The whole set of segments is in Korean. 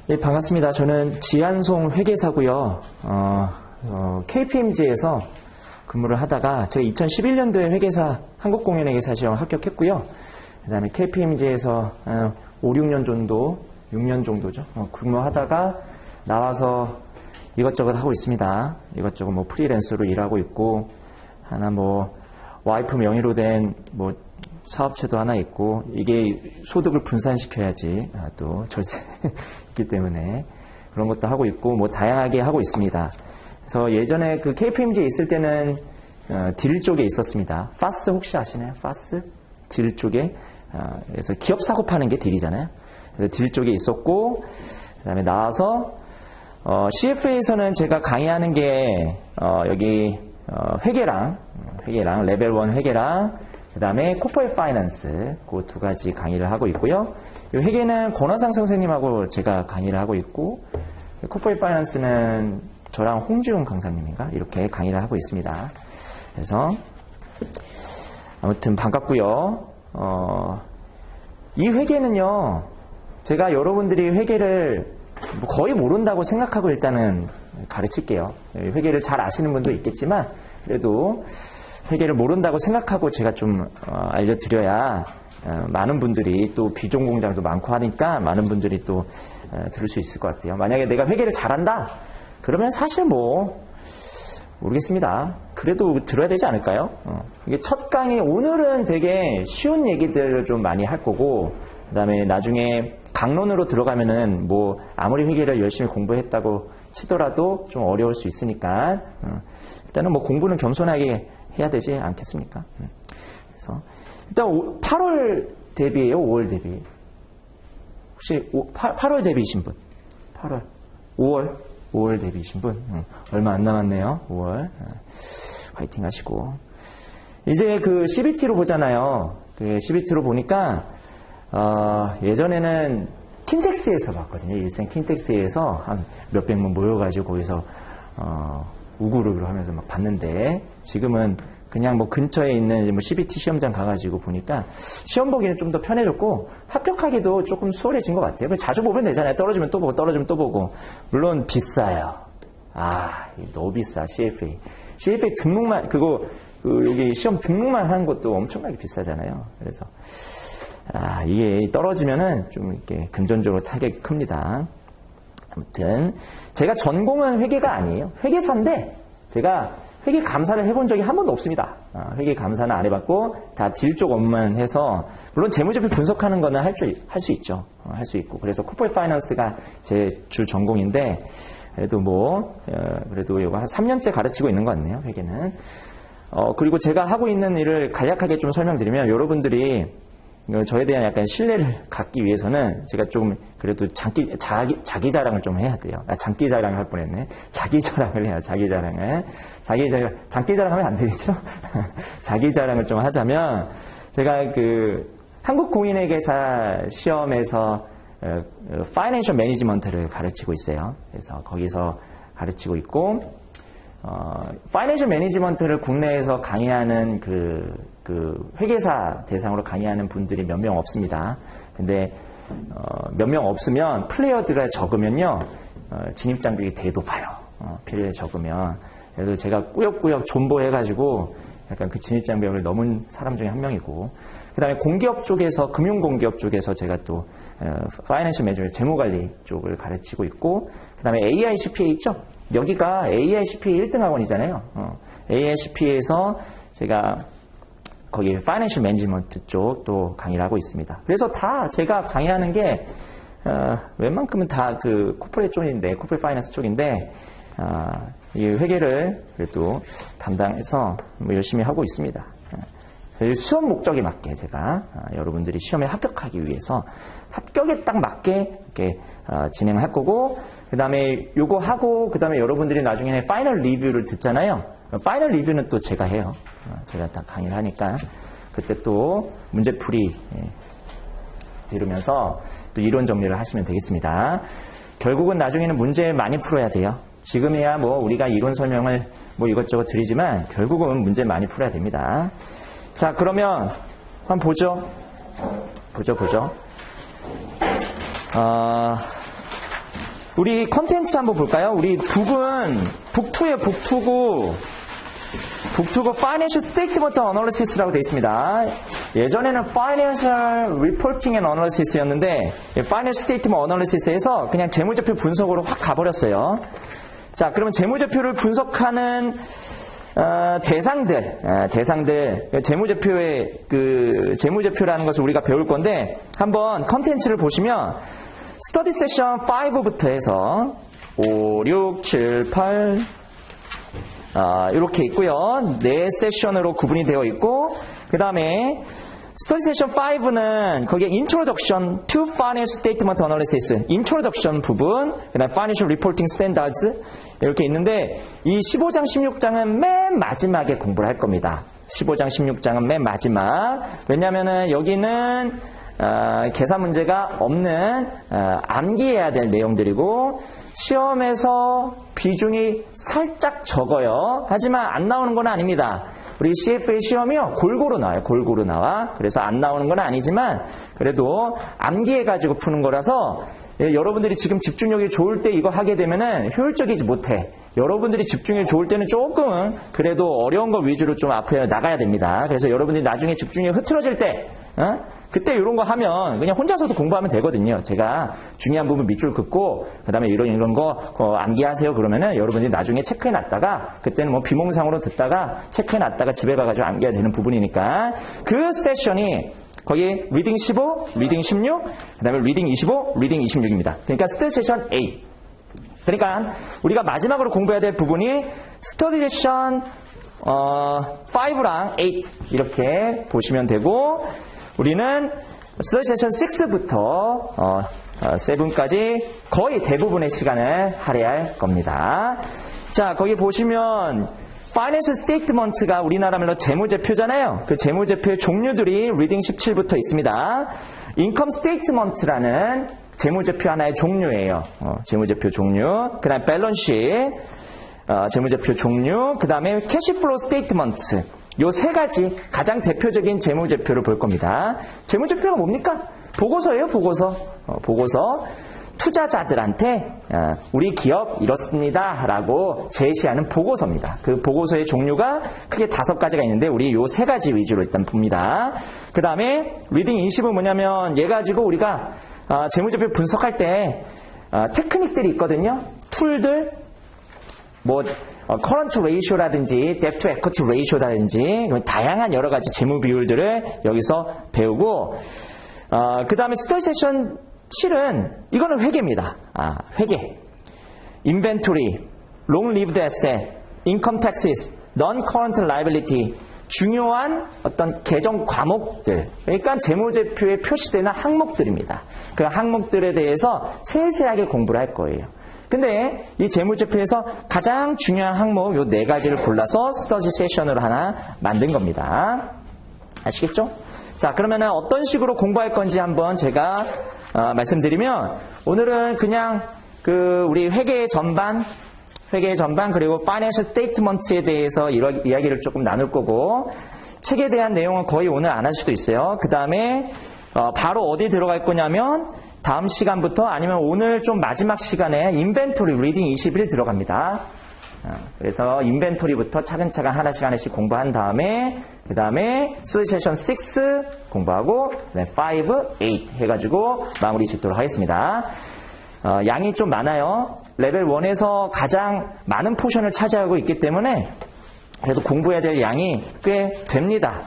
네, 반갑습니다. 저는 지한송 회계사고요. KPMG에서 근무를 하다가 제가 2011년도에 회계사 한국공인회계사 시험 합격했고요. 그 다음에 KPMG에서 5, 6년 정도, 6년 정도죠. 근무하다가 나와서 이것저것 하고 있습니다. 이것저것 뭐 프리랜서로 일하고 있고, 하나 뭐 와이프 명의로 된 뭐 사업체도 하나 있고, 이게 소득을 분산시켜야지 또 절세 있기 때문에 그런 것도 하고 있고, 뭐 다양하게 하고 있습니다. 그래서 예전에 그 KPMG에 있을 때는 딜 쪽에 있었습니다. 파스 혹시 아시나요? 파스? 딜 쪽에. 그래서 기업 사고 파는 게 딜이잖아요. 그래서 딜 쪽에 있었고, 그 다음에 나와서 CFA에서는 제가 강의하는 게 여기 회계랑 레벨 1 회계랑 그 다음에 코퍼레이트 파이낸스 그 두 가지 강의를 하고 있고요. 이 회계는 권원상 선생님하고 제가 강의를 하고 있고, 코퍼레이트 파이낸스는 저랑 홍지훈 강사님인가 이렇게 강의를 하고 있습니다. 그래서 아무튼 반갑고요. 이 회계는요, 제가 여러분들이 회계를 거의 모른다고 생각하고 일단은 가르칠게요. 회계를 잘 아시는 분도 있겠지만 그래도 회계를 모른다고 생각하고 제가 좀 알려드려야 많은 분들이, 또 비전공자도 많고 하니까 많은 분들이 또 들을 수 있을 것 같아요. 만약에 내가 회계를 잘한다 그러면 사실 뭐 모르겠습니다. 그래도 들어야 되지 않을까요? 이게 첫 강의, 오늘은 되게 쉬운 얘기들을 좀 많이 할 거고, 그 다음에 나중에 강론으로 들어가면은 뭐 아무리 회계를 열심히 공부했다고 치더라도 좀 어려울 수 있으니까 일단은 뭐 공부는 겸손하게 해야 되지 않겠습니까? 그래서 일단 8월 데뷔예요, 5월 데뷔? 혹시 8월 데뷔이신 분? 8월, 5월 데뷔이신 분? 얼마 안 남았네요. 5월 화이팅 하시고, 이제 그 CBT로 보잖아요. 그 CBT로 보니까 예전에는 킨텍스에서 봤거든요. 일생 킨텍스에서 한 몇백 명 모여가지고 거기서 우그룹으로 하면서 막 봤는데, 지금은 그냥 뭐 근처에 있는 뭐 CBT 시험장 가가지고 보니까 시험 보기는 좀 더 편해졌고, 합격하기도 조금 수월해진 것 같아요. 자주 보면 되잖아요. 떨어지면 또 보고, 떨어지면 또 보고. 물론 비싸요. 너무 비싸. CFA 등록만, 여기 시험 등록만 하는 것도 엄청나게 비싸잖아요. 그래서 이게 떨어지면은 좀 이렇게 금전적으로 타격이 큽니다. 아무튼 제가 전공은 회계가 아니에요. 회계사인데 제가 회계 감사를 해본 적이 한 번도 없습니다. 회계 감사는 안 해봤고 다 딜 쪽 업무만 해서, 물론 재무제표 분석하는 거는 할 수 있죠. 할 수 있고, 그래서 코퍼레이트 파이낸스가 제 주 전공인데, 그래도 그래도 이거 한 3년째 가르치고 있는 것 같네요, 회계는. 그리고 제가 하고 있는 일을 간략하게 좀 설명드리면, 여러분들이 저에 대한 약간 신뢰를 갖기 위해서는 제가 좀 그래도 자기 자랑을 좀 해야 돼요. 장기 자랑을 할 뻔했네. 자기 자랑을 해요. 자기 자랑을. 장기 자랑하면 안 되겠죠? 자기 자랑을 좀 하자면, 제가 한국공인회계사 시험에서 파이낸셜 매니지먼트를 가르치고 있어요. 그래서 거기서 가르치고 있고, 파이낸셜 매니지먼트를 국내에서 강의하는 회계사 대상으로 강의하는 분들이 몇 명 없습니다. 근데 몇 명 없으면, 플레이어들이 적으면요, 진입장벽이 되게 높아요. 플레이어 적으면. 그래서 제가 꾸역꾸역 존버해가지고 약간 그 진입장벽을 넘은 사람 중에 한 명이고, 그 다음에 공기업 쪽에서, 금융공기업 쪽에서 제가 또 파이낸셜 매니지먼트, 재무관리 쪽을 가르치고 있고, 그 다음에 AICPA 있죠? 여기가 AICPA 1등 학원이잖아요. AICPA에서 제가 거기 파이낸셜 매니지먼트 쪽도 강의를 하고 있습니다. 그래서 다 제가 강의하는 게 웬만큼은 다 코퍼레이트 쪽인데, 코퍼레이트 파이낸스 쪽인데, 이 회계를 그래도 담당해서 열심히 하고 있습니다. 시험 목적에 맞게 제가 여러분들이 시험에 합격하기 위해서 합격에 딱 맞게 이렇게 진행할 거고, 그 다음에 요거 하고, 그 다음에 여러분들이 나중에 파이널 리뷰를 듣잖아요. 파이널 리뷰는 또 제가 해요. 제가 다 강의를 하니까 그때 또 문제풀이 들으면서 또 이론 정리를 하시면 되겠습니다. 결국은 나중에는 문제 많이 풀어야 돼요. 지금이야 뭐 우리가 이론 설명을 뭐 이것저것 드리지만 결국은 문제 많이 풀어야 됩니다. 자, 그러면 한번 보죠. 우리 컨텐츠 한번 볼까요? 우리 북은 북2에 북2고 Financial Statement Analysis라고 되어 있습니다. 예전에는 Financial Reporting and Analysis였는데 Financial Statement Analysis에서 그냥 재무제표 분석으로 확 가버렸어요. 자, 그러면 재무제표를 분석하는 대상들, 재무제표의 재무제표라는 것을 우리가 배울 건데 한번 컨텐츠를 보시면 스터디 세션 5부터 해서 5, 6, 7, 8 이렇게 있고요. 4세션으로 구분이 되어 있고 그 다음에 스터디 세션 5는 거기에 Introduction to Financial Statement Analysis, Introduction 부분, 그 다음에 Financial Reporting Standards 이렇게 있는데 이 15장, 16장은 맨 마지막에 공부를 할 겁니다. 15장, 16장은 맨 마지막. 왜냐면은 여기는 계산 문제가 없는 암기해야 될 내용들이고 시험에서 비중이 살짝 적어요. 하지만 안 나오는 건 아닙니다. 우리 CFA 시험이요 골고루 나와요. 골고루 나와. 그래서 안 나오는 건 아니지만 그래도 암기해가지고 푸는 거라서 여러분들이 지금 집중력이 좋을 때 이거 하게 되면은 효율적이지 못해. 여러분들이 집중력이 좋을 때는 조금 그래도 어려운 거 위주로 좀 앞에 나가야 됩니다. 그래서 여러분들이 나중에 집중력이 흐트러질 때 그때 이런 거 하면 그냥 혼자서도 공부하면 되거든요. 제가 중요한 부분 밑줄 긋고 그 다음에 이런 거 암기하세요 그러면은 여러분들이 나중에 체크해놨다가 그때는 뭐 비몽상으로 듣다가 체크해놨다가 집에 가가지고 암기해야 되는 부분이니까 그 세션이 거기 리딩 15, 리딩 16, 그 다음에 리딩 25, 리딩 26입니다. 그러니까 스터디 세션 8. 그러니까 우리가 마지막으로 공부해야 될 부분이 스터디 세션 5랑 8 이렇게 보시면 되고 우리는 스터디 세션 6부터 7까지 거의 대부분의 시간을 할애할 겁니다. 자, 거기 보시면 Financial Statement가 우리나라 말로 재무제표잖아요. 그 재무제표의 종류들이 리딩 17부터 있습니다. Income Statement라는 재무제표 하나의 종류예요. 재무제표 종류. 그 다음에 밸런스 시트, 재무제표 종류. 그 다음에 캐시플로우 스테이트먼트. 요 세 가지 가장 대표적인 재무제표를 볼 겁니다. 재무제표가 뭡니까? 보고서예요, 보고서. 보고서. 투자자들한테 우리 기업 이렇습니다 라고 제시하는 보고서입니다. 그 보고서의 종류가 크게 5가지가 있는데 우리 요 3가지 위주로 일단 봅니다. 그 다음에 리딩 20은 뭐냐면 얘 가지고 우리가 재무제표 분석할 때 테크닉들이 있거든요. 툴들 뭐 커런트 레이쇼라든지 뎁 투 에쿼티 레이쇼라든지 다양한 여러 가지 재무 비율들을 여기서 배우고 그 다음에 스터디 세션 7은 이거는 회계입니다. 회계. 인벤토리, long lived asset, income taxes, non-current liability. 중요한 어떤 계정 과목들. 그러니까 재무제표에 표시되는 항목들입니다. 그 항목들에 대해서 세세하게 공부를 할 거예요. 근데 이 재무제표에서 가장 중요한 항목 요 4가지를 골라서 스터디 세션으로 하나 만든 겁니다. 아시겠죠? 자, 그러면 어떤 식으로 공부할 건지 한번 제가 말씀드리면 오늘은 그냥 우리 회계 전반 그리고 파이낸셜 스테이트먼트에 대해서 이야기를 조금 나눌 거고 책에 대한 내용은 거의 오늘 안 할 수도 있어요. 그 다음에 바로 어디 들어갈 거냐면 다음 시간부터 아니면 오늘 좀 마지막 시간에 인벤토리 리딩 21 들어갑니다. 그래서 인벤토리부터 차근차근 하나씩 공부한 다음에 그 다음에 스터디 세션 6 공부하고 5, 8 해가지고 마무리 짓도록 하겠습니다. 양이 좀 많아요. 레벨 1에서 가장 많은 포션을 차지하고 있기 때문에 그래도 공부해야 될 양이 꽤 됩니다.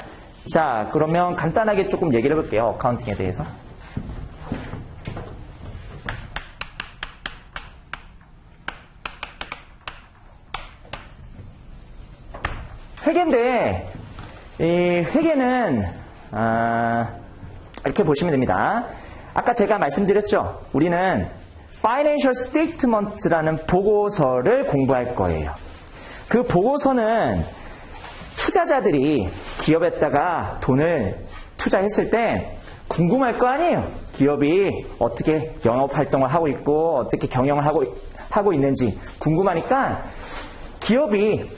자, 그러면 간단하게 조금 얘기를 해볼게요. 어카운팅에 대해서. 회계인데 이 회계는 이렇게 보시면 됩니다. 아까 제가 말씀드렸죠. 우리는 Financial Statement라는 보고서를 공부할 거예요. 그 보고서는 투자자들이 기업에다가 돈을 투자했을 때 궁금할 거 아니에요. 기업이 어떻게 영업활동을 하고 있고 어떻게 경영을 하고 있는지 궁금하니까 기업이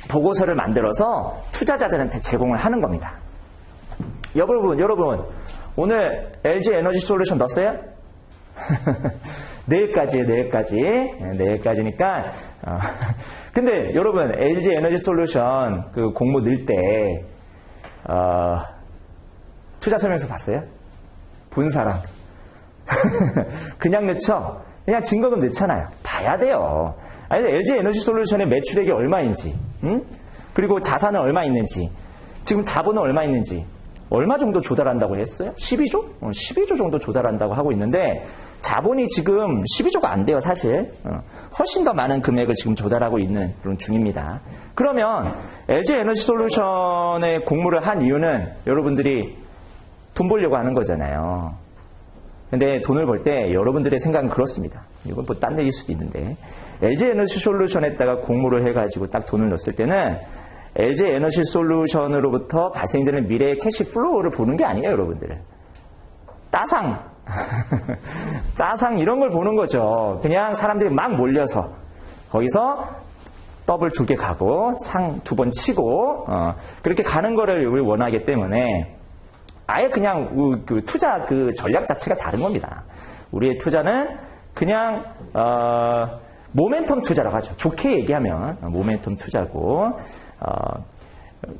보고서를 만들어서 투자자들한테 제공을 하는 겁니다. 여러분 오늘 LG 에너지 솔루션 넣었어요? 내일까지예요, 내일까지. 내일까지니까. 근데 여러분, LG 에너지 솔루션 그 공모 넣을 때, 투자 설명서 봤어요? 본 사람. 그냥 넣죠? 그냥 증거금 넣잖아요. 봐야 돼요. 아니, LG 에너지 솔루션의 매출액이 얼마인지, 그리고 자산은 얼마 있는지, 지금 자본은 얼마 있는지, 얼마 정도 조달한다고 했어요? 12조? 12조 정도 조달한다고 하고 있는데, 자본이 지금 12조가 안 돼요, 사실. 훨씬 더 많은 금액을 지금 조달하고 있는 그런 중입니다. 그러면 LG 에너지 솔루션에 공모를 한 이유는 여러분들이 돈 벌려고 하는 거잖아요. 근데 돈을 벌 때 여러분들의 생각은 그렇습니다. 이건 뭐 딴 얘기일 수도 있는데, LG 에너지 솔루션에다가 공모를 해가지고 딱 돈을 넣었을 때는 LG 에너지 솔루션으로부터 발생되는 미래의 캐시 플로우를 보는 게 아니에요, 여러분들. 따상. 따상 이런 걸 보는 거죠. 그냥 사람들이 막 몰려서 거기서 더블 2개 가고 상 2번 치고 그렇게 가는 거를 우리 원하기 때문에 아예 그냥 그 투자 그 전략 자체가 다른 겁니다. 우리의 투자는 그냥 모멘텀 투자라고 하죠. 좋게 얘기하면 모멘텀 투자고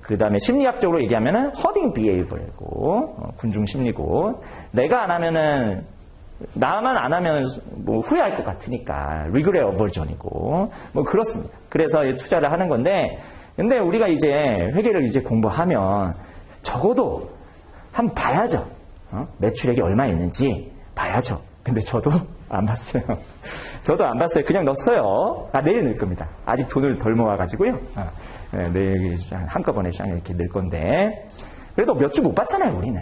그 다음에 심리학적으로 얘기하면은 허딩 비헤이버고 군중 심리고, 내가 안 하면은 나만 안 하면 뭐 후회할 것 같으니까 리그레 어버전이고 뭐 그렇습니다. 그래서 투자를 하는 건데, 근데 우리가 이제 회계를 이제 공부하면 적어도 한번 봐야죠. 매출액이 얼마 있는지 봐야죠. 근데 저도 안 봤어요. 저도 안 봤어요. 그냥 넣었어요. 내일 넣을 겁니다. 아직 돈을 덜 모아가지고요. 내일 한꺼번에 이렇게 넣을 건데. 그래도 몇 주 못 받잖아요, 우리는.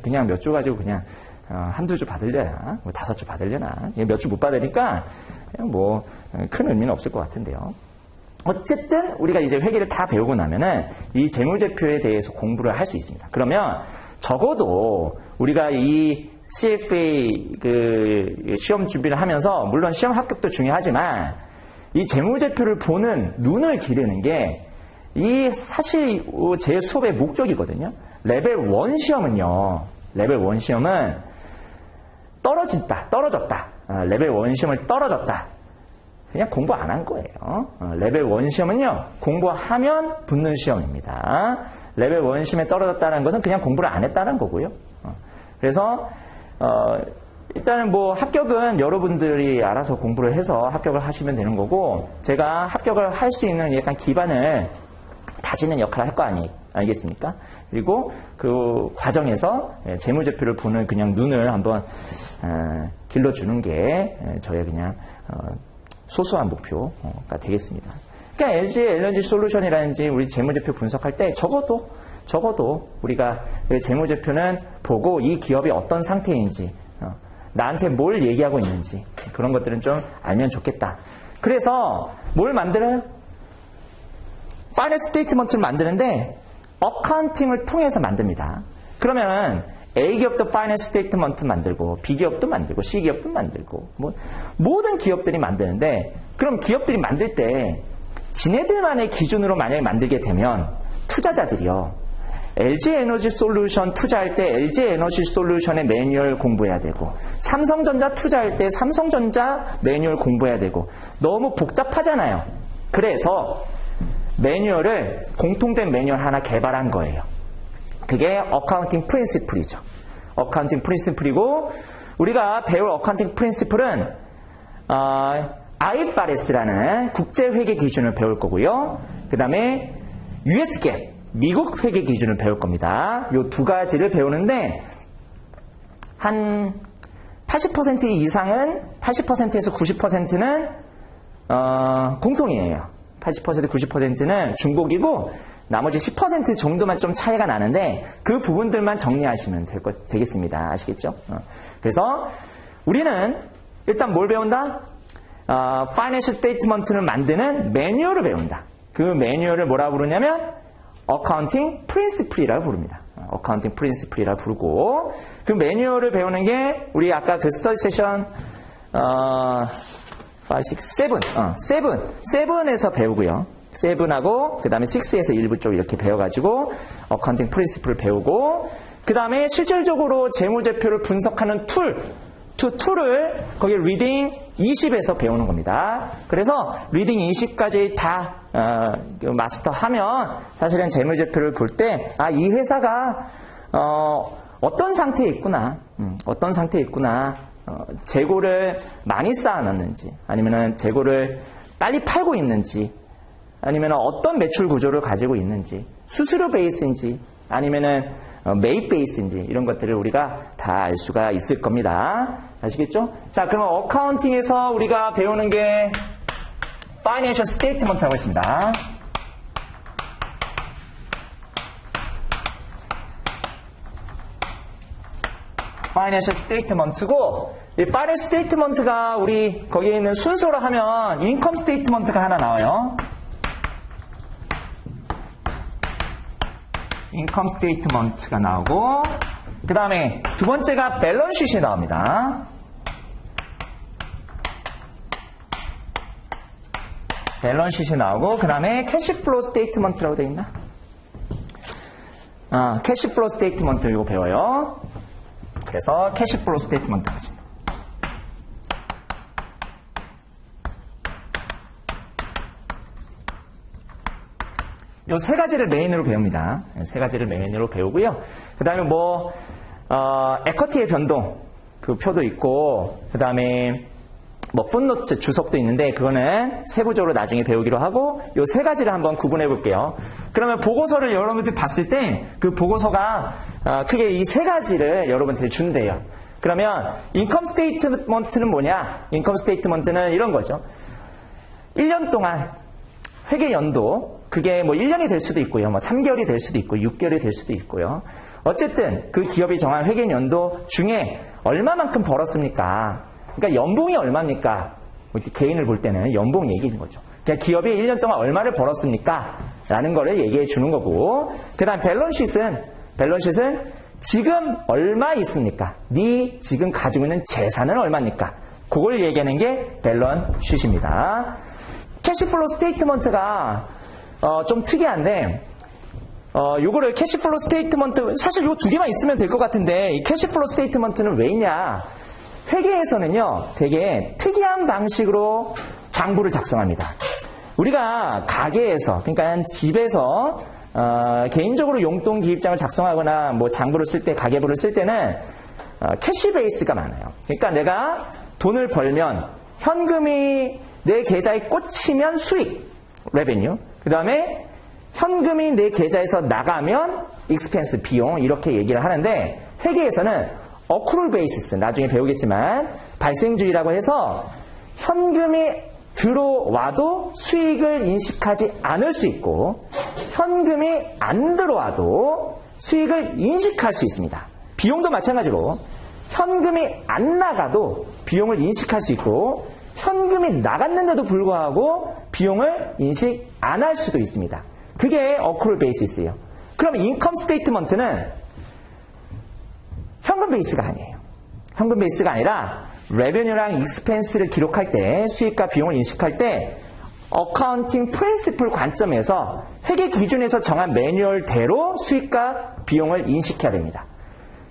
그냥 몇 주 가지고 그냥, 한두 주 받으려나, 뭐 5주 받으려나. 몇 주 못 받으니까, 뭐, 큰 의미는 없을 것 같은데요. 어쨌든, 우리가 이제 회계를 다 배우고 나면은, 이 재무제표에 대해서 공부를 할 수 있습니다. 그러면, 적어도, 우리가 이 CFA 그 시험 준비를 하면서 물론 시험 합격도 중요하지만 이 재무제표를 보는 눈을 기르는 게 이 사실 제 수업의 목적이거든요. 레벨 1 시험은요. 레벨 1 시험은 떨어졌다. 레벨 1 시험을 떨어졌다. 그냥 공부 안 한 거예요. 레벨 1 시험은요. 공부하면 붙는 시험입니다. 레벨 1 시험에 떨어졌다는 것은 그냥 공부를 안 했다는 거고요. 그래서 일단은 뭐 합격은 여러분들이 알아서 공부를 해서 합격을 하시면 되는 거고, 제가 합격을 할 수 있는 약간 기반을 다지는 역할을 할 거 아니겠습니까? 그리고 그 과정에서 재무제표를 보는 그냥 눈을 한번 길러주는 게 저의 그냥 소소한 목표가 되겠습니다. 그러니까 LG 에너지 솔루션이라든지 우리 재무제표 분석할 때 적어도 우리가 재무제표는 보고 이 기업이 어떤 상태인지, 나한테 뭘 얘기하고 있는지 그런 것들은 좀 알면 좋겠다. 그래서 뭘 만들어요? 파이낸스 스테이트먼트를 만드는데 어카운팅을 통해서 만듭니다. 그러면 A기업도 파이낸스 스테이트먼트 만들고 B기업도 만들고 C기업도 만들고 뭐 모든 기업들이 만드는데, 그럼 기업들이 만들 때 지네들만의 기준으로 만약에 만들게 되면 투자자들이요, LG 에너지 솔루션 투자할 때 LG 에너지 솔루션의 매뉴얼 공부해야 되고, 삼성전자 투자할 때 삼성전자 매뉴얼 공부해야 되고, 너무 복잡하잖아요. 그래서 매뉴얼을 공통된 매뉴얼 하나 개발한 거예요. 그게 어카운팅 프린시플이죠. 어카운팅 프린시플이고, 우리가 배울 어카운팅 프린시플은 IFRS라는 국제회계 기준을 배울 거고요. 그 다음에 US GAAP, 미국 회계 기준을 배울 겁니다. 이 두 가지를 배우는데 한 80% 이상은, 80%에서 90%는 공통이에요. 80%, 90%는 중복이고 나머지 10% 정도만 좀 차이가 나는데 그 부분들만 정리하시면 되겠습니다. 아시겠죠? 그래서 우리는 일단 뭘 배운다? 파이낸셜 스테이트먼트를 만드는 매뉴얼을 배운다. 그 매뉴얼을 뭐라고 부르냐면 어카운팅 프린시플이라고 부릅니다. 어카운팅 프린시플이라고 부르고, 그 매뉴얼을 배우는 게 우리 아까 그 스터디 세션 7에서 배우고요. 7하고 그 다음에 6에서 일부 쪽 이렇게 배워가지고 어카운팅 프린시플을 배우고, 그 다음에 실질적으로 재무제표를 분석하는 툴, to 2를 거기 리딩 20에서 배우는 겁니다. 그래서 리딩 20까지 다 마스터하면 사실은 재무제표를 볼 때 이 회사가 어떤 상태에 있구나, 어떤 상태에 있구나, 재고를 많이 쌓아놨는지, 아니면은 재고를 빨리 팔고 있는지, 아니면 어떤 매출 구조를 가지고 있는지, 수수료 베이스인지, 아니면은 매입 베이스인지 이런 것들을 우리가 다 알 수가 있을 겁니다. 아시겠죠? 자, 그러면 어카운팅에서 우리가 배우는 게 Financial Statement라고 있습니다. Financial Statement고 이 Financial Statement가 우리 거기에 있는 순서로 하면 Income Statement가 하나 나와요. 인컴 스테이트먼트가 나오고 그 다음에 두 번째가 밸런스 시트이 나옵니다. 밸런스 시트이 나오고 그 다음에 캐시플로우 스테이트먼트라고 되어 있나? 캐시플로우 스테이트먼트 이거 배워요. 그래서 캐시플로우 스테이트먼트까지. 요 세 가지를 메인으로 배웁니다. 세 가지를 메인으로 배우고요. 그 다음에 에쿼티의 변동, 그 표도 있고, 그 다음에 풋노트 주석도 있는데, 그거는 세부적으로 나중에 배우기로 하고, 요 세 가지를 한번 구분해 볼게요. 그러면 보고서를 여러분들이 봤을 때, 그 보고서가, 크게 이 세 가지를 여러분들이 준대요. 그러면, 인컴 스테이트먼트는 뭐냐? 인컴 스테이트먼트는 이런 거죠. 1년 동안, 회계 연도, 그게 1년이 될 수도 있고요. 3개월이 될 수도 있고, 6개월이 될 수도 있고요. 어쨌든 그 기업이 정한 회계 연도 중에 얼마만큼 벌었습니까? 그러니까 연봉이 얼마입니까? 개인을 볼 때는 연봉 얘기인 거죠. 그러니까 기업이 1년 동안 얼마를 벌었습니까? 라는 거를 얘기해 주는 거고, 그 다음 밸런스시트는 지금 얼마 있습니까? 네 지금 가지고 있는 재산은 얼마입니까? 그걸 얘기하는 게 밸런스시트입니다. 캐시플로우 스테이트먼트가 좀 특이한데, 요거를 캐시플로우 스테이트먼트, 사실 요 두 개만 있으면 될 것 같은데, 이 캐시플로우 스테이트먼트는 왜 있냐? 회계에서는요, 되게 특이한 방식으로 장부를 작성합니다. 우리가 가게에서, 그러니까 집에서, 개인적으로 용돈 기입장을 작성하거나, 장부를 쓸 때, 가계부를 쓸 때는, 캐시 베이스가 많아요. 그러니까 내가 돈을 벌면, 현금이 내 계좌에 꽂히면 수익, 레베뉴. 그 다음에 현금이 내 계좌에서 나가면 익스펜스, 비용 이렇게 얘기를 하는데 회계에서는 어크룰 베이시스, 나중에 배우겠지만 발생주의라고 해서 현금이 들어와도 수익을 인식하지 않을 수 있고 현금이 안 들어와도 수익을 인식할 수 있습니다. 비용도 마찬가지로 현금이 안 나가도 비용을 인식할 수 있고 현금이 나갔는데도 불구하고 비용을 인식 안 할 수도 있습니다. 그게 어크룰 베이시스예요. 그럼 인컴 스테이트먼트는 현금 베이스가 아니에요. 현금 베이스가 아니라 레베뉴랑 익스펜스를 기록할 때 수익과 비용을 인식할 때 어카운팅 프린시플 관점에서 회계 기준에서 정한 매뉴얼대로 수익과 비용을 인식해야 됩니다.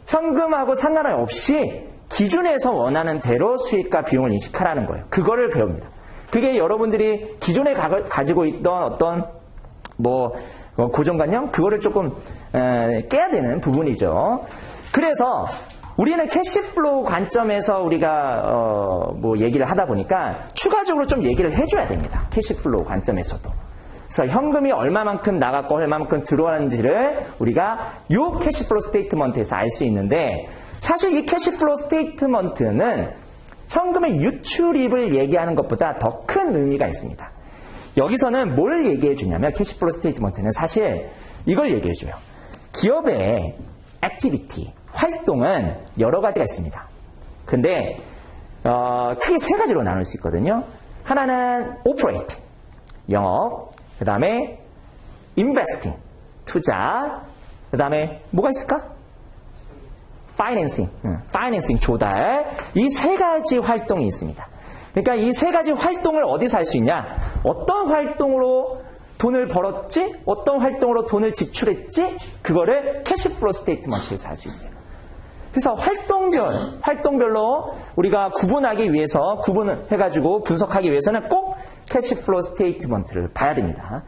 현금하고 상관없이 기준에서 원하는 대로 수익과 비용을 인식하라는 거예요. 그거를 배웁니다. 그게 여러분들이 기존에 가지고 있던 어떤 고정관념? 그거를 조금 깨야 되는 부분이죠. 그래서 우리는 캐시플로우 관점에서 우리가 얘기를 하다 보니까 추가적으로 좀 얘기를 해줘야 됩니다. 캐시플로우 관점에서도. 그래서 현금이 얼마만큼 나갔고 얼마만큼 들어왔는지를 우리가 이 캐시플로우 스테이트먼트에서 알 수 있는데 사실 이 캐시플로우 스테이트먼트는 현금의 유출입을 얘기하는 것보다 더 큰 의미가 있습니다. 여기서는 뭘 얘기해 주냐면 캐시플로우 스테이트먼트는 사실 이걸 얘기해 줘요. 기업의 액티비티, 활동은 여러 가지가 있습니다. 근데 크게 세 가지로 나눌 수 있거든요. 하나는 operate, 영업, 그 다음에 investing, 투자, 그 다음에 뭐가 있을까? financing, 조달. 이 세 가지 활동이 있습니다. 그러니까 이 세 가지 활동을 어디서 할 수 있냐? 어떤 활동으로 돈을 벌었지? 어떤 활동으로 돈을 지출했지? 그거를 캐시플로우 스테이트먼트에서 할 수 있어요. 그래서 활동별로 우리가 구분하기 위해서, 구분해가지고 분석하기 위해서는 꼭 캐시플로우 스테이트먼트를 봐야 됩니다.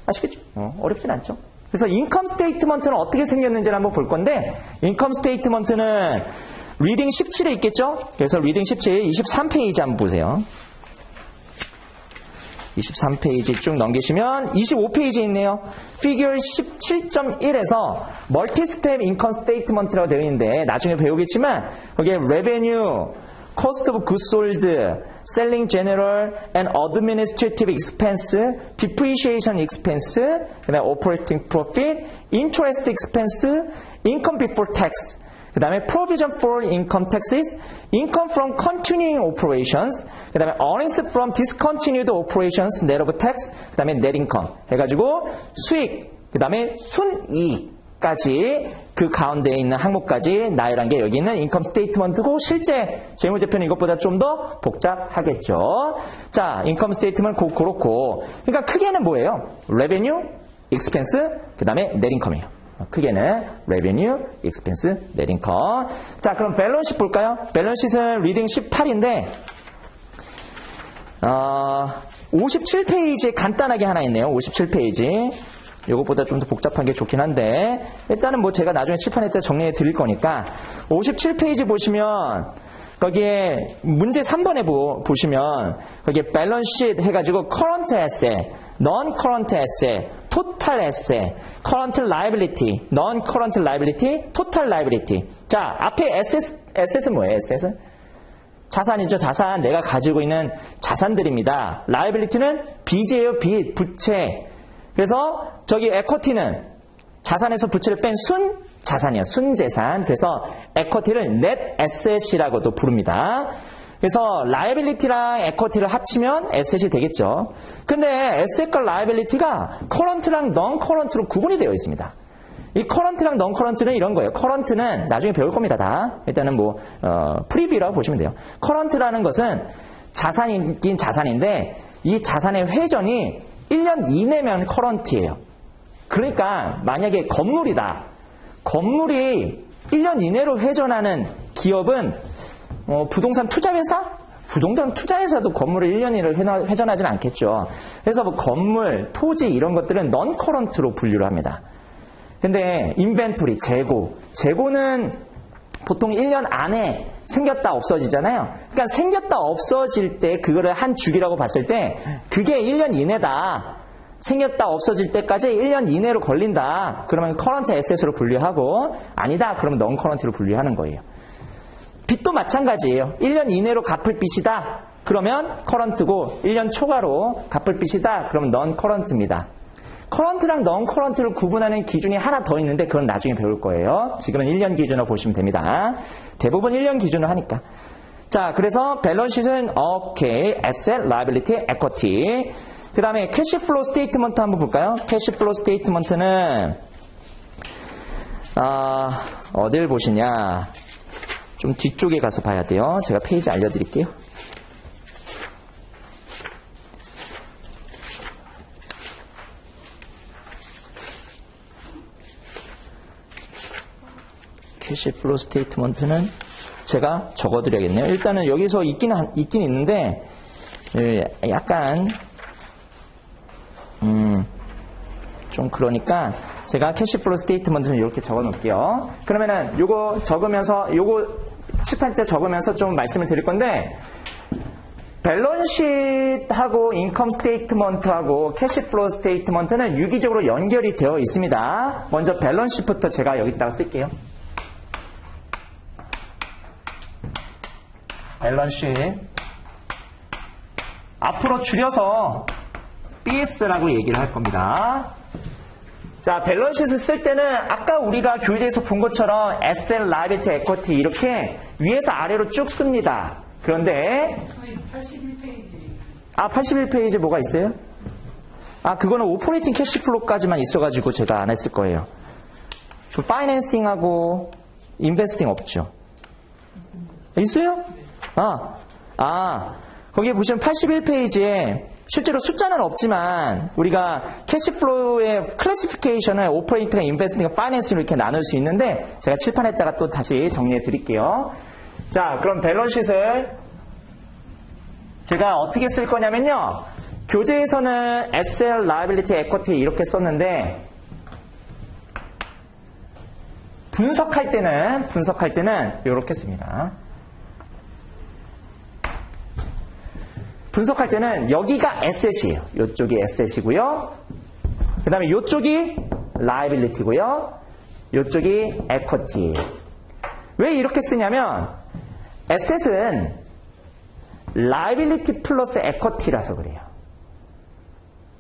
아시겠죠? 어렵진 않죠? 그래서 인컴 스테이트먼트는 어떻게 생겼는지를 한번 볼 건데, 인컴 스테이트먼트는 리딩 17에 있겠죠? 그래서 리딩 17, 23페이지 한번 보세요. 23페이지 쭉 넘기시면 25페이지에 있네요. 피규어 17.1에서 멀티스텝 인컴 스테이트먼트라고 되어 있는데 나중에 배우겠지만 거기에 revenue, cost of goods sold, selling general and administrative expense, depreciation expense, 그다음에 operating profit, interest expense, income before tax, 그 다음에 provision for income taxes, income from continuing operations, 그 다음에 earnings from discontinued operations, net of tax, 그 다음에 net income 해가지고 수익, 그 다음에 순이익까지 그 가운데에 있는 항목까지 나열한 게 여기 있는 인컴 스테이트먼트고 실제 재무제표는 이것보다 좀 더 복잡하겠죠. 자, 인컴 스테이트먼트 그렇고 그러니까 크게는 뭐예요? revenue, expense, 그 다음에 net income이에요. 크게는 revenue, expense, net income. 자, 그럼 밸런스시트 볼까요? 밸런스시트는 리딩 18인데 57페이지에 간단하게 하나 있네요. 57페이지. 이것보다 좀 더 복잡한 게 좋긴 한데 일단은 뭐 제가 나중에 칠판에 때 정리해 드릴 거니까 57페이지 보시면 거기에 문제 3번에 보시면 거기에 밸런스시트 해가지고 current asset, non-current asset, total asset, current liability, non-current liability, total liability. 자, 앞에 asset은 뭐예요? asset은? 자산이죠. 자산. 내가 가지고 있는 자산들입니다. liability는 빚이에요. 빚, 부채. 그래서 저기 equity는 자산에서 부채를 뺀 순자산이에요. 순재산. 그래서 equity를 net asset이라고도 부릅니다. 그래서 liability랑 equity를 합치면 asset이 되겠죠. 근데 asset과 liability가 current랑 non-current로 구분이 되어 있습니다. 이 current랑 non-current는 이런 거예요. current는 나중에 배울 겁니다. 다. 일단은 뭐 프리뷰라고 보시면 돼요. current라는 것은 자산이긴 자산인데 이 자산의 회전이 1년 이내면 current예요. 그러니까 만약에 건물이다. 건물이 1년 이내로 회전하는 기업은 부동산 투자회사? 부동산 투자회사도 건물을 1년 이내로 회전하지는 않겠죠. 그래서 뭐 건물, 토지 이런 것들은 non-current로 분류를 합니다. 근데 인벤토리, 재고는 보통 1년 안에 생겼다 없어지잖아요. 그러니까 생겼다 없어질 때 그거를 한 주기라고 봤을 때 그게 1년 이내다. 생겼다 없어질 때까지 1년 이내로 걸린다. 그러면 커런트 에셋으로 분류하고 아니다. 그러면 non 커런트로 분류하는 거예요. 빚도 마찬가지예요. 1년 이내로 갚을 빚이다. 그러면 커런트고 1년 초과로 갚을 빚이다. 그러면 non 커런트입니다. 커런트랑 non 커런트를 구분하는 기준이 하나 더 있는데 그건 나중에 배울 거예요. 지금은 1년 기준으로 보시면 됩니다. 대부분 1년 기준으로 하니까. 자, 그래서 밸런스시트는 오케이, asset, liability, equity. 그 다음에 캐시플로우 스테이트먼트 한번 볼까요? 캐시플로우 스테이트먼트는 어딜 보시냐? 좀 뒤쪽에 가서 봐야 돼요. 제가 페이지 알려드릴게요. 캐시플로우 스테이트먼트는 제가 적어드려야겠네요. 일단은 여기서 있긴 있는데 약간 좀 그러니까 제가 캐시플로우 스테이트먼트는 이렇게 적어 놓을게요. 그러면은 요거 적으면서 요거 칠판 때 적으면서 좀 말씀을 드릴 건데 밸런스시트하고 인컴 스테이트먼트하고 캐시플로우 스테이트먼트는 유기적으로 연결이 되어 있습니다. 먼저 밸런스시트부터 제가 여기다가 쓸게요. 밸런스시트 앞으로 줄여서 BS라고 얘기를 할 겁니다. 자, 밸런스시트 쓸 때는 아까 우리가 교재에서 본 것처럼 Asset, Liability, Equity 이렇게 위에서 아래로 쭉 씁니다. 그런데 81페이지. 81페이지 뭐가 있어요? 그거는 오퍼레이팅 캐시플로우까지만 있어가지고 제가 안 했을 거예요. 그 파이낸싱하고 인베스팅 없죠? 있어요? 거기에 보시면 81페이지에 실제로 숫자는 없지만 우리가 캐시플로우의 클래시피케이션을 오퍼레이팅과 인베스팅과 파이낸스로 이렇게 나눌 수 있는데 제가 칠판에다가 또 다시 정리해 드릴게요. 자, 그럼 밸런스시트를 제가 어떻게 쓸 거냐면요. 교재에서는 SL, Liability, Equity 이렇게 썼는데 분석할 때는 이렇게 씁니다. 분석할 때는 여기가 에셋이에요. 이쪽이 에셋이고요. 그 다음에 이쪽이 liability고요. 이쪽이 equity예요. 왜 이렇게 쓰냐면 에셋은 liability 플러스 equity라서 그래요.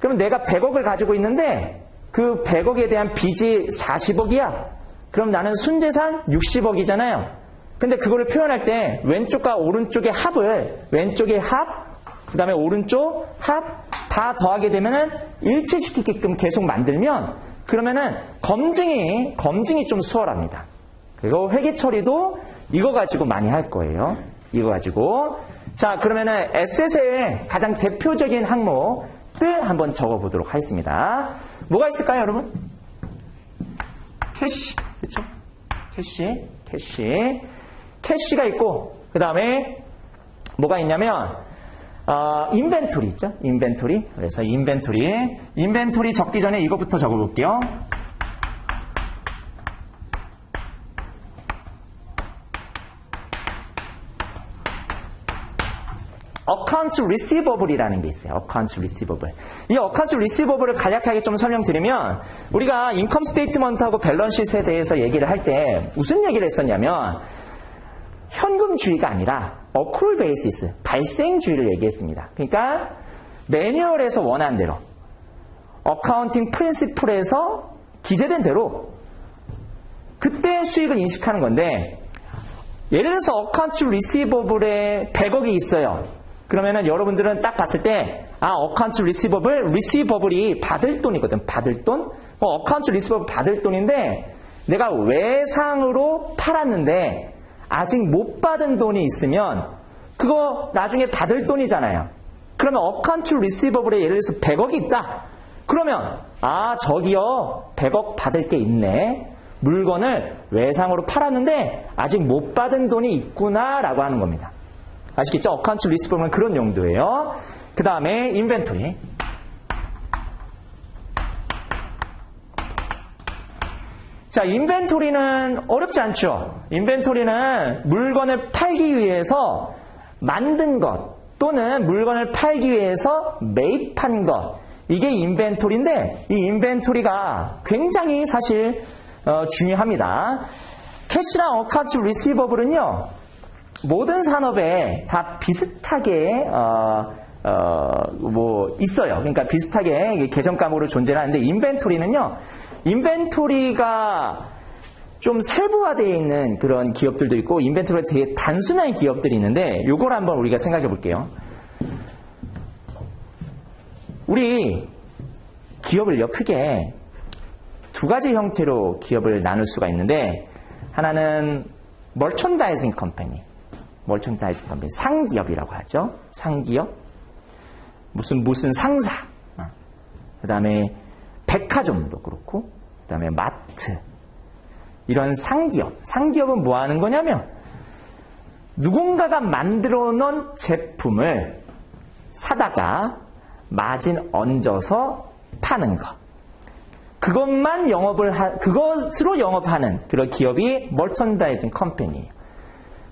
그럼 내가 100억을 가지고 있는데 그 100억에 대한 빚이 40억이야. 그럼 나는 순재산 60억이잖아요. 근데 그거를 표현할 때 왼쪽과 오른쪽의 합을 왼쪽의 합, 그 다음에 오른쪽 합 다 더하게 되면은 일치시키게끔 계속 만들면 그러면은 검증이 좀 수월합니다. 그리고 회계 처리도 이거 가지고 많이 할 거예요. 이거 가지고. 자, 그러면은 에셋의 가장 대표적인 항목들 한번 적어보도록 하겠습니다. 뭐가 있을까요, 여러분? 캐시, 그렇죠? 캐시가 있고 그 다음에 뭐가 있냐면 인벤토리 있죠? 인벤토리. 그래서 인벤토리 적기 전에 이거부터 적어볼게요. Accounts Receivable이라는 게 있어요. Accounts Receivable. 이 Accounts Receivable을 간략하게 좀 설명드리면 우리가 인컴 스테이트먼트하고 밸런스시트에 대해서 얘기를 할 때 무슨 얘기를 했었냐면 현금주의가 아니라 accrual basis, 발생주의를 얘기했습니다. 그러니까 매뉴얼에서 원하는 대로 어카운팅 프린시플에서 기재된 대로 그때 수익을 인식하는 건데 예를 들어서 어카운트 리시버블에 100억이 있어요. 그러면은 여러분들은 딱 봤을 때 어카운트 리시버블이 받을 돈이거든. 받을 돈? 어카운트 리시버블 받을 돈인데 내가 외상으로 팔았는데 아직 못 받은 돈이 있으면 그거 나중에 받을 돈이잖아요. 그러면 어카운트 리시버블에 예를 들어서 100억이 있다. 그러면 저기요 100억 받을 게 있네. 물건을 외상으로 팔았는데 아직 못 받은 돈이 있구나라고 하는 겁니다. 아시겠죠? 어카운트 리시버블은 그런 용도예요. 그 다음에 인벤토리. 자, 인벤토리는 어렵지 않죠? 인벤토리는 물건을 팔기 위해서 만든 것 또는 물건을 팔기 위해서 매입한 것. 이게 인벤토리인데 이 인벤토리가 굉장히 사실 중요합니다. 캐시랑 어카운트 리시버블은요 모든 산업에 다 비슷하게 있어요. 그러니까 비슷하게 계정감으로 존재하는데 인벤토리는요 인벤토리가 좀 세부화되어 있는 그런 기업들도 있고 인벤토리가 되게 단순한 기업들이 있는데 요걸 한번 우리가 생각해 볼게요. 우리 기업을요 크게 두 가지 형태로 기업을 나눌 수가 있는데 하나는 머천다이징 컴퍼니, 상기업이라고 하죠. 상기업, 무슨 상사, 그 다음에 백화점도 그렇고, 그 다음에 마트, 이런 상기업은 뭐 하는 거냐면 누군가가 만들어 놓은 제품을 사다가 마진 얹어서 파는 거. 그것으로 영업하는 그런 기업이 머천다이징 컴퍼니예요.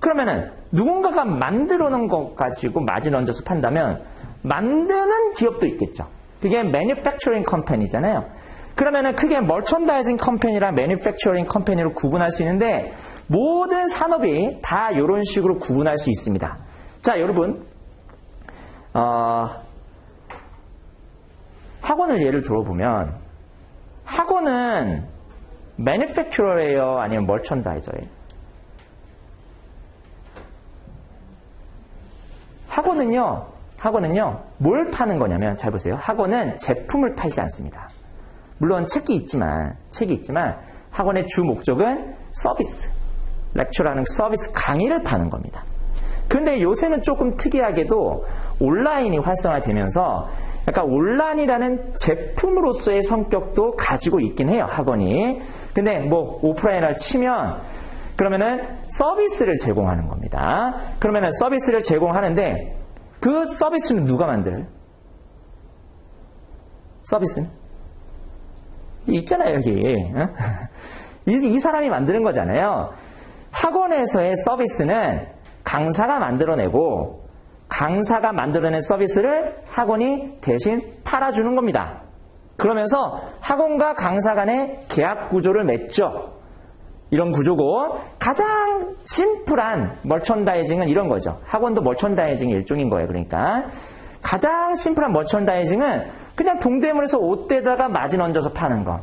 그러면은 누군가가 만들어 놓은 것 가지고 마진 얹어서 판다면 만드는 기업도 있겠죠. 그게 manufacturing 컴퍼니잖아요. 그러면은 크게 머천다이징 컴퍼니랑 manufacturing 컴퍼니로 구분할 수 있는데 모든 산업이 다 이런 식으로 구분할 수 있습니다. 자, 여러분 학원을 예를 들어보면 학원은 manufacturer예요? 아니면 merchandiser예요? 학원은요, 뭘 파는 거냐면, 잘 보세요. 학원은 제품을 팔지 않습니다. 물론 책이 있지만, 학원의 주 목적은 서비스, 렉처라는 서비스 강의를 파는 겁니다. 근데 요새는 조금 특이하게도 온라인이 활성화되면서 약간 온라인이라는 제품으로서의 성격도 가지고 있긴 해요, 학원이. 근데 뭐 오프라인을 치면 그러면은 서비스를 제공하는 겁니다. 그러면은 서비스를 제공하는데 그 서비스는 누가 만들어요? 서비스는? 있잖아요, 여기. 이 사람이 만드는 거잖아요. 학원에서의 서비스는 강사가 만들어내고 강사가 만들어낸 서비스를 학원이 대신 팔아주는 겁니다. 그러면서 학원과 강사 간의 계약 구조를 맺죠. 이런 구조고 가장 심플한 머천다이징은 이런 거죠. 학원도 머천다이징의 일종인 거예요. 그러니까 가장 심플한 머천다이징은 그냥 동대문에서 옷대다가 마진 얹어서 파는 거.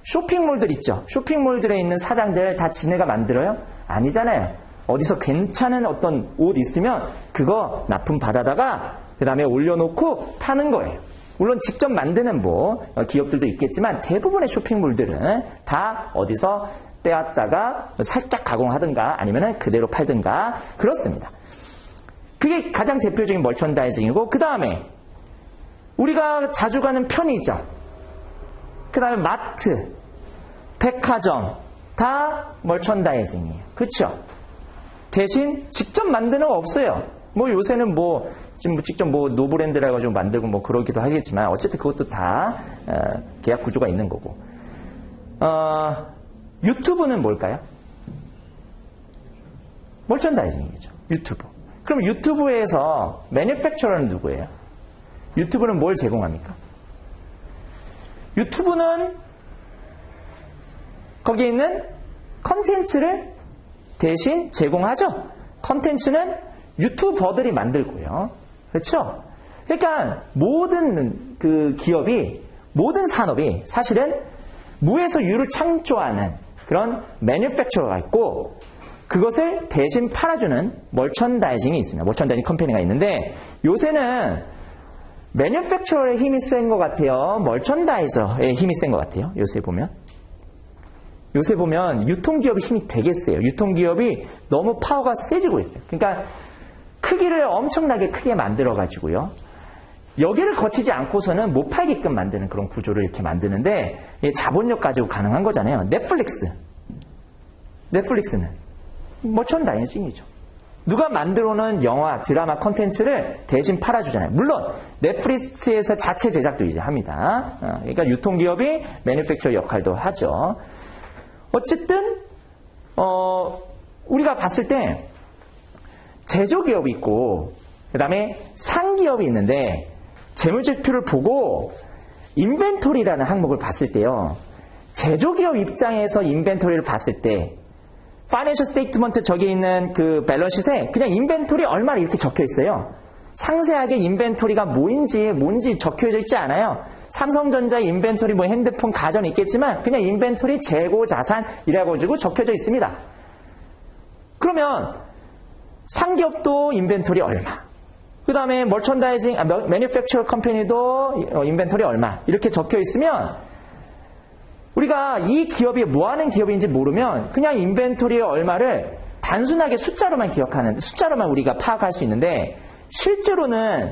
쇼핑몰들 있죠. 쇼핑몰들에 있는 사장들 다 지네가 만들어요? 아니잖아요. 어디서 괜찮은 어떤 옷 있으면 그거 납품 받아다가 그 다음에 올려놓고 파는 거예요. 물론 직접 만드는 뭐 기업들도 있겠지만 대부분의 쇼핑몰들은 다 어디서 떼왔다가 살짝 가공하든가 아니면 그대로 팔든가 그렇습니다. 그게 가장 대표적인 머천다이징이고 그 다음에 우리가 자주 가는 편의점, 그 다음에 마트, 백화점 다 머천다이징이에요. 그렇죠? 대신 직접 만드는 거 없어요. 뭐 요새는 뭐 지금 직접 뭐 노브랜드라 가지고 만들고 뭐 그러기도 하겠지만 어쨌든 그것도 다 계약 구조가 있는 거고. 유튜브는 뭘까요? 머천다이징이죠. 유튜브. 그럼 유튜브에서 매니팩처러는 누구예요? 유튜브는 뭘 제공합니까? 유튜브는 거기에 있는 컨텐츠를 대신 제공하죠. 컨텐츠는 유튜버들이 만들고요. 그렇죠? 그러니까 모든 그 기업이, 모든 산업이 사실은 무에서 유를 창조하는 그런 매니팩처러가 있고 그것을 대신 팔아주는 머천다이징이 있습니다. 머천다이징 컴퍼니가 있는데 요새는 매니팩처러의 힘이 센 것 같아요. 머천다이저의 힘이 센 것 같아요. 요새 보면 유통기업의 힘이 되게 세요. 유통기업이 너무 파워가 세지고 있어요. 그러니까 크기를 엄청나게 크게 만들어가지고요. 여기를 거치지 않고서는 못 팔게끔 만드는 그런 구조를 이렇게 만드는데 자본력 가지고 가능한 거잖아요. 넷플릭스는 머천다이징이죠. 누가 만들어놓은 영화, 드라마 콘텐츠를 대신 팔아주잖아요. 물론 넷플릭스에서 자체 제작도 이제 합니다. 그러니까 유통기업이 매니팩처러 역할도 하죠. 어쨌든 우리가 봤을 때 제조기업이 있고 그 다음에 상기업이 있는데 재무제표를 보고 인벤토리라는 항목을 봤을 때요. 제조기업 입장에서 인벤토리를 봤을 때 파이낸셜 스테이트먼트 저기 있는 그 밸런스시트에 그냥 인벤토리 얼마나 이렇게 적혀 있어요. 상세하게 인벤토리가 뭔지 적혀져 있지 않아요. 삼성전자 인벤토리 뭐 핸드폰 가전 있겠지만 그냥 인벤토리 재고 자산이라고 가지고 적혀져 있습니다. 그러면 상기업도 인벤토리 얼마, 그 다음에 머천다이징, 매니팩처러 컴퍼니도 인벤토리 얼마 이렇게 적혀 있으면 우리가 이 기업이 뭐 하는 기업인지 모르면 그냥 인벤토리의 얼마를 단순하게 숫자로만 우리가 파악할 수 있는데 실제로는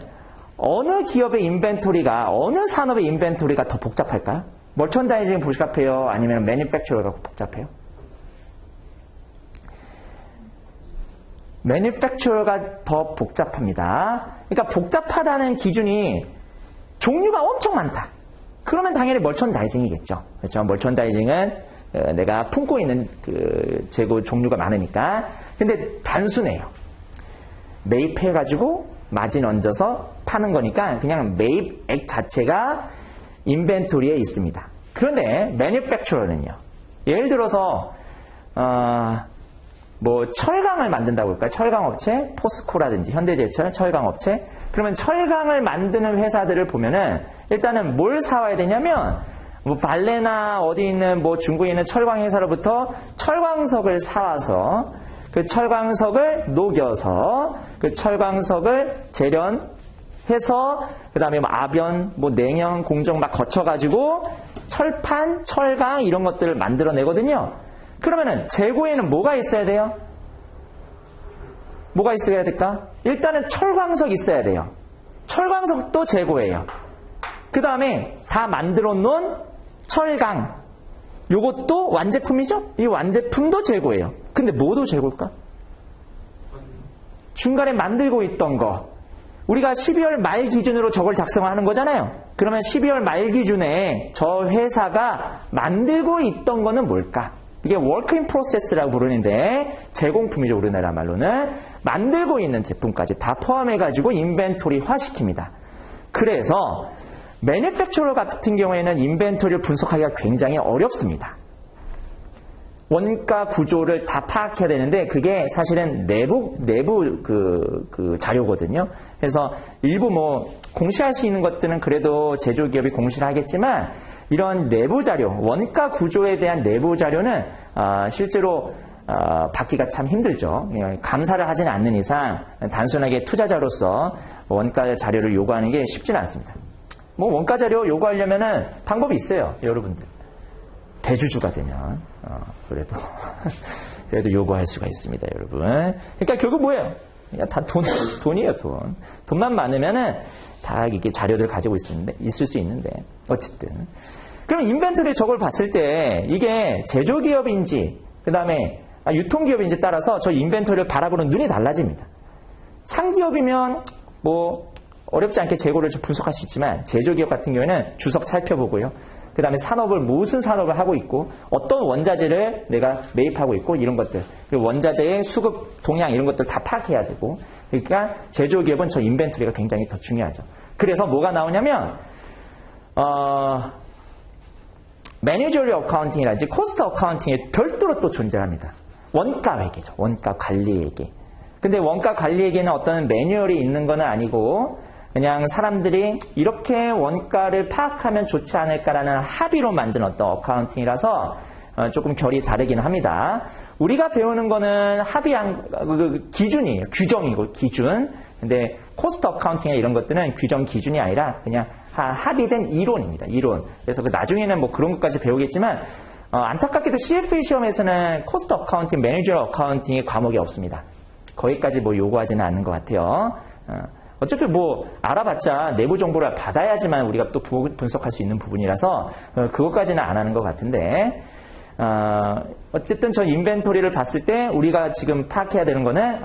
어느 기업의 인벤토리가, 어느 산업의 인벤토리가 더 복잡할까요? 머천다이징이 복잡해요? 아니면 매니팩처러가 복잡해요? 매니팩처러가 더 복잡합니다. 그러니까 복잡하다는 기준이 종류가 엄청 많다. 그러면 당연히 머천다이징이겠죠. 그렇죠? 머천다이징은 내가 품고 있는 그 재고 종류가 많으니까. 근데 단순해요. 매입해가지고 마진 얹어서 파는 거니까 그냥 매입액 자체가 인벤토리에 있습니다. 그런데 매니팩처러는요. 예를 들어서 뭐 철강을 만든다고 할까요? 철강업체, 포스코라든지 현대제철 철강업체. 그러면 철강을 만드는 회사들을 보면은 일단은 뭘 사와야 되냐면 뭐 발레나 어디 있는 뭐 중국에 있는 철강 회사로부터 철광석을 사와서 그 철광석을 녹여서 그 철광석을 재련해서 그 다음에 뭐 아변, 뭐 냉연, 공정 막 거쳐가지고 철판, 철강 이런 것들을 만들어내거든요. 그러면은 재고에는 뭐가 있어야 돼요? 뭐가 있어야 될까? 일단은 철광석 있어야 돼요. 철광석도 재고예요. 그 다음에 다 만들어 놓은 철강. 요것도 완제품이죠? 이 완제품도 재고예요. 근데 뭐도 재고일까? 중간에 만들고 있던 거. 우리가 12월 말 기준으로 저걸 작성하는 거잖아요. 그러면 12월 말 기준에 저 회사가 만들고 있던 거는 뭘까? 이게 work in process라고 부르는데 제공품이죠. 우리나라 말로는. 만들고 있는 제품까지 다 포함해가지고 인벤토리화 시킵니다. 그래서 매니팩처러 같은 경우에는 인벤토리를 분석하기가 굉장히 어렵습니다. 원가 구조를 다 파악해야 되는데 그게 사실은 내부 그 자료거든요. 그래서 일부 뭐 공시할 수 있는 것들은 그래도 제조기업이 공시를 하겠지만 이런 내부 자료, 원가 구조에 대한 내부 자료는 실제로 받기가 참 힘들죠. 감사를 하지는 않는 이상 단순하게 투자자로서 원가 자료를 요구하는 게 쉽지는 않습니다. 뭐 원가 자료 요구하려면은 방법이 있어요, 여러분들. 대주주가 되면 그래도 요구할 수가 있습니다, 여러분. 그러니까 결국 뭐예요? 그냥 다 돈이에요, 돈. 돈만 많으면은 다 이게 자료들 가지고 있을 수 있는데 어쨌든. 그럼 인벤토리 저걸 봤을 때 이게 제조기업인지 그 다음에 유통기업인지 따라서 저 인벤토리를 바라보는 눈이 달라집니다. 상기업이면 뭐 어렵지 않게 재고를 분석할 수 있지만 제조기업 같은 경우에는 주석 살펴보고요. 그 다음에 무슨 산업을 하고 있고 어떤 원자재를 내가 매입하고 있고 이런 것들 그리고 원자재의 수급 동향 이런 것들 다 파악해야 되고 그러니까 제조기업은 저 인벤토리가 굉장히 더 중요하죠. 그래서 뭐가 나오냐면 매니저리 어카운팅이라든지 코스트 어카운팅에 별도로 또 존재합니다. 원가 회계죠. 원가 관리 회계. 근데 원가 관리 회계는 어떤 매뉴얼이 있는 건 아니고 그냥 사람들이 이렇게 원가를 파악하면 좋지 않을까라는 합의로 만든 어떤 어카운팅이라서 조금 결이 다르긴 합니다. 우리가 배우는 거는 합의한 기준이에요. 규정이고 기준. 근데 코스트 어카운팅이나 이런 것들은 규정 기준이 아니라 그냥 합의된 이론입니다. 이론. 그래서 나중에는 뭐 그런 것까지 배우겠지만 안타깝게도 CFA 시험에서는 코스트 어카운팅, 매니저 어카운팅의 과목이 없습니다. 거기까지 뭐 요구하지는 않는 것 같아요. 어차피 뭐 알아봤자 내부 정보를 받아야지만 우리가 또 분석할 수 있는 부분이라서 그것까지는 안 하는 것 같은데 어쨌든 저 인벤토리를 봤을 때 우리가 지금 파악해야 되는 거는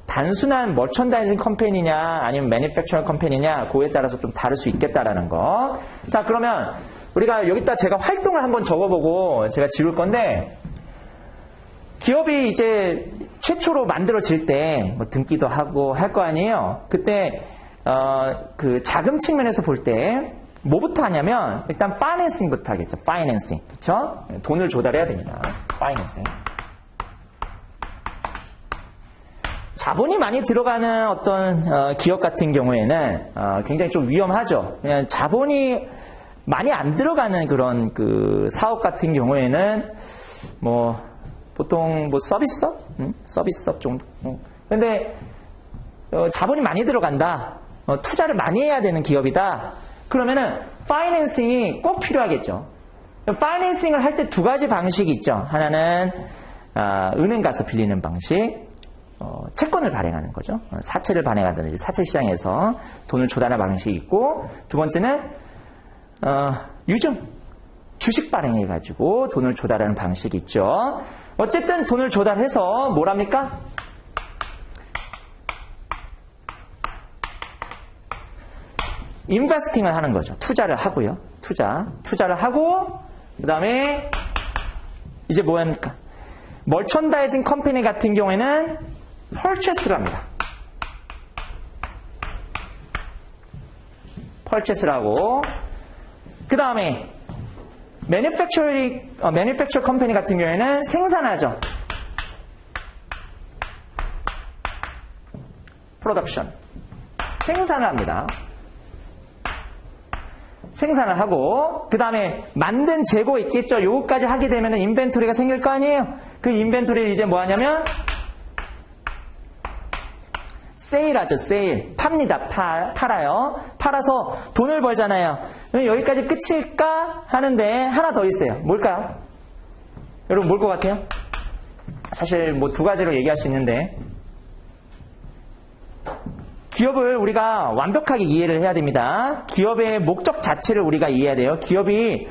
단순한 머천다이징 컴퍼니냐 아니면 매니팩처링 컴퍼니냐 그거에 따라서 좀 다를 수 있겠다라는 거. 자, 그러면 우리가 여기다 제가 활동을 한번 적어보고 제가 지울 건데 기업이 이제 최초로 만들어질 때 뭐 등기도 하고 할 거 아니에요. 그때 그 자금 측면에서 볼 때 뭐부터 하냐면 일단 파이낸싱부터 하겠죠. 파이낸싱. 그렇죠? 돈을 조달해야 됩니다. 파이낸싱. 자본이 많이 들어가는 어떤 기업 같은 경우에는 굉장히 좀 위험하죠. 그냥 자본이 많이 안 들어가는 그런 그 사업 같은 경우에는 뭐 보통 뭐 서비스업? 서비스업 정도. 근데 자본이 많이 들어간다. 투자를 많이 해야 되는 기업이다. 그러면은 파이낸싱이 꼭 필요하겠죠. 파이낸싱을 할 때 두 가지 방식이 있죠. 하나는 은행 가서 빌리는 방식. 채권을 발행하는 거죠. 사채를 발행하든지 사채 시장에서 돈을 조달하는 방식이 있고 두 번째는 유증, 주식 발행해가지고 돈을 조달하는 방식이 있죠. 어쨌든 돈을 조달해서 뭐랍니까? 인베스팅을 하는 거죠. 투자를 하고요. 투자를 하고 그 다음에 이제 뭐 합니까? 멀천다이징 컴퍼니 같은 경우에는 purchase를 합니다. purchase를 하고 그 다음에 manufacture 컴퍼니 같은 경우에는 생산하죠. production. 생산을 합니다. 생산을 하고 그 다음에 만든 재고 있겠죠. 요거까지 하게 되면 인벤토리가 생길 거 아니에요. 그 인벤토리를 이제 뭐 하냐면 세일하죠. 세일. 팝니다. 팔아요. 팔아서 돈을 벌잖아요. 여기까지 끝일까 하는데 하나 더 있어요. 뭘까요? 여러분 뭘 것 같아요? 사실 뭐 두 가지로 얘기할 수 있는데 기업을 우리가 완벽하게 이해를 해야 됩니다. 기업의 목적 자체를 우리가 이해해야 돼요. 기업이